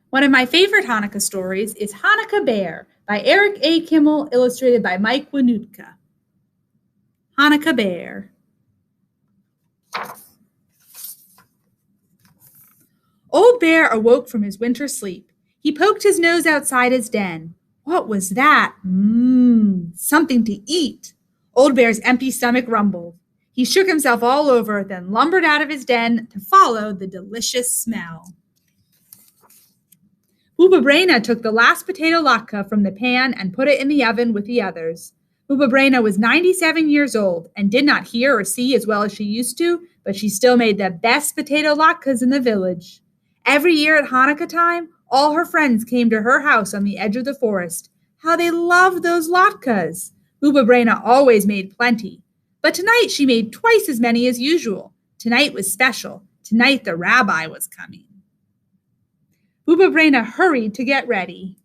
One of my favorite Hanukkah stories is Hanukkah Bear by Eric A. Kimmel, illustrated by Mike Wanutka. Hanukkah Bear. Old Bear awoke from his winter sleep. He poked his nose outside his den. What was that? Something to eat. Old Bear's empty stomach rumbled. He shook himself all over, then lumbered out of his den to follow the delicious smell. Booba took the last potato latke from the pan and put it in the oven with the others. Booba was 97 years old and did not hear or see as well as she used to, but she still made the best potato latkes in the village. Every year at Hanukkah time, all her friends came to her house on the edge of the forest. How they loved those latkes! Booba always made plenty. But tonight she made twice as many as usual. Tonight was special. Tonight the rabbi was coming. Booba hurried to get ready.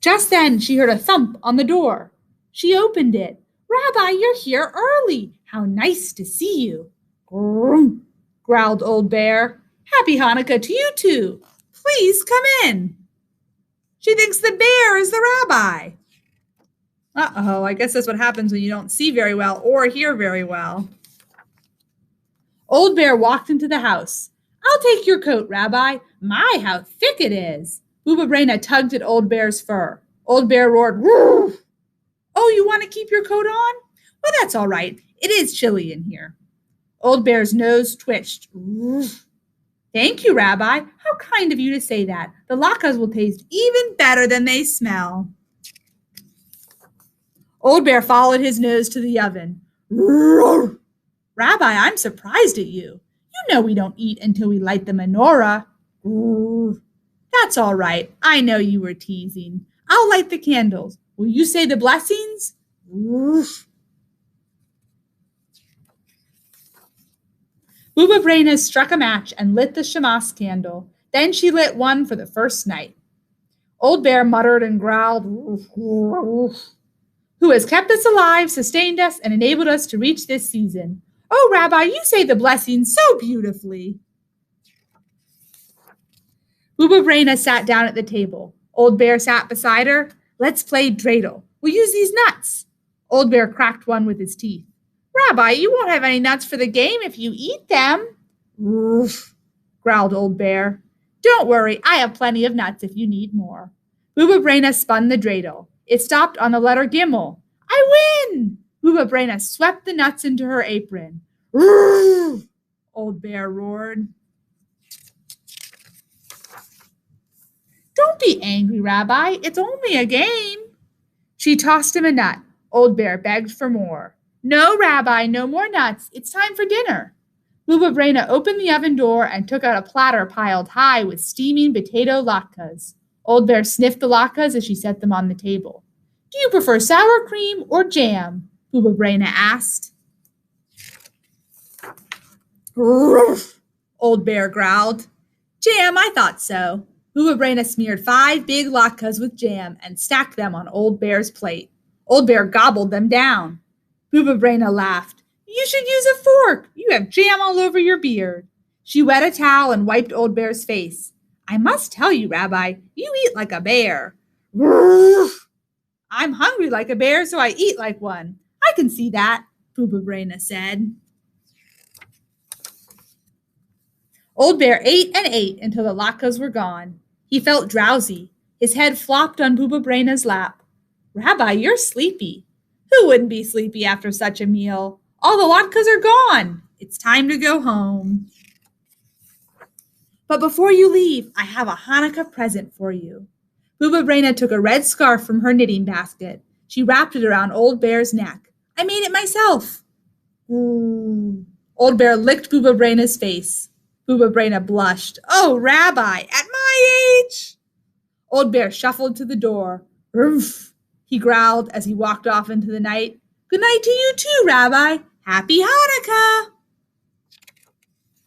Just then she heard a thump on the door. She opened it. Rabbi, you're here early. How nice to see you. Grrr, growled Old Bear. Happy Hanukkah to you too. Please come in. She thinks the bear is the rabbi. Uh-oh, I guess that's what happens when you don't see very well or hear very well. Old Bear walked into the house. I'll take your coat, Rabbi. My, how thick it is. Booba tugged at Old Bear's fur. Old Bear roared, Woo! Oh, you want to keep your coat on? Well, that's all right. It is chilly in here. Old Bear's nose twitched. Woof. Thank you, Rabbi. How kind of you to say that. The latkes will taste even better than they smell. Old Bear followed his nose to the oven. Roar! Rabbi, I'm surprised at you. You know we don't eat until we light the menorah. Ooh, that's all right. I know you were teasing. I'll light the candles. Will you say the blessings? Oof. Booba struck a match and lit the Shamas candle. Then she lit one for the first night. Old Bear muttered and growled, Oof, oof. Who has kept us alive, sustained us, and enabled us to reach this season. Oh, Rabbi, you say the blessings so beautifully. Booba sat down at the table. Old Bear sat beside her. Let's play dreidel. We'll use these nuts. Old Bear cracked one with his teeth. Rabbi, you won't have any nuts for the game if you eat them. Oof, growled Old Bear. Don't worry, I have plenty of nuts if you need more. Booba spun the dreidel. It stopped on the letter Kimmel. I win! Booba swept the nuts into her apron. Roar! Old Bear roared. Don't be angry, Rabbi. It's only a game. She tossed him a nut. Old Bear begged for more. No, Rabbi, no more nuts. It's time for dinner. Booba opened the oven door and took out a platter piled high with steaming potato latkes. Old Bear sniffed the latkes as she set them on the table. Do you prefer sour cream or jam? Booba asked. Ruff, Old Bear growled. Jam, I thought so. Booba smeared 5 big latkes with jam and stacked them on Old Bear's plate. Old Bear gobbled them down. Booba laughed. You should use a fork. You have jam all over your beard. She wet a towel and wiped Old Bear's face. I must tell you, Rabbi, you eat like a bear. Ruff. I'm hungry like a bear, so I eat like one. I can see that, Booba said. Old Bear ate and ate until the latkes were gone. He felt drowsy. His head flopped on Booba lap. Rabbi, you're sleepy. Who wouldn't be sleepy after such a meal? All the latkes are gone. It's time to go home. But before you leave, I have a Hanukkah present for you. Booba took a red scarf from her knitting basket. She wrapped it around Old Bear's neck. I made it myself. Old Bear licked Booba face. Booba blushed. Oh, Rabbi, at my age! Old Bear shuffled to the door. Ruff, he growled as he walked off into the night. Good night to you too, Rabbi. Happy Hanukkah!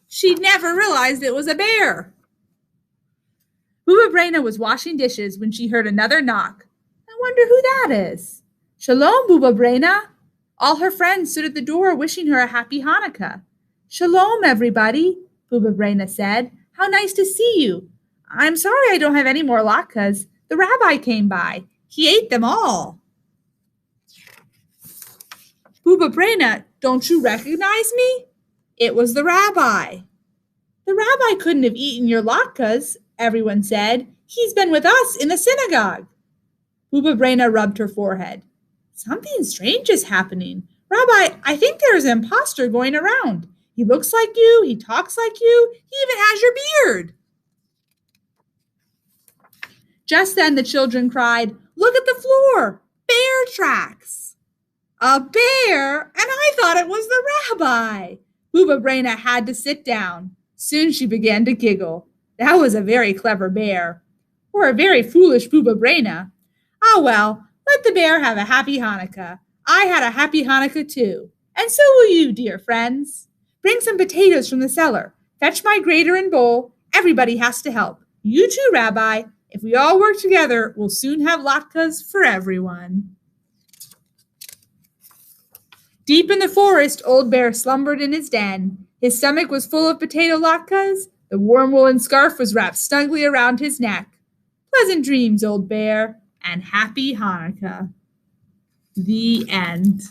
She'd never realized it was a bear. Booba was washing dishes when she heard another knock. I wonder who that is. Shalom, Booba. All her friends stood at the door wishing her a happy Hanukkah. Shalom, everybody. Booba Braina said. How nice to see you. I'm sorry I don't have any more latkes. The rabbi came by. He ate them all. Booba Braina, don't you recognize me? It was the rabbi. The rabbi couldn't have eaten your latkes, everyone said. He's been with us in the synagogue. Booba Braina rubbed her forehead. Something strange is happening. Rabbi, I think there is an impostor going around. He looks like you, he talks like you, he even has your beard. Just then the children cried, Look at the floor! Bear tracks! A bear? And I thought it was the rabbi! Booba Braina had to sit down. Soon she began to giggle. That was a very clever bear. Or a very foolish Booba Braina. Ah well, let the bear have a happy Hanukkah. I had a happy Hanukkah too. And so will you, dear friends. Bring some potatoes from the cellar. Fetch my grater and bowl. Everybody has to help. You too, Rabbi. If we all work together, we'll soon have latkes for everyone. Deep in the forest, Old Bear slumbered in his den. His stomach was full of potato latkes. The warm woolen scarf was wrapped snugly around his neck. Pleasant dreams, Old Bear, and happy Hanukkah. The end.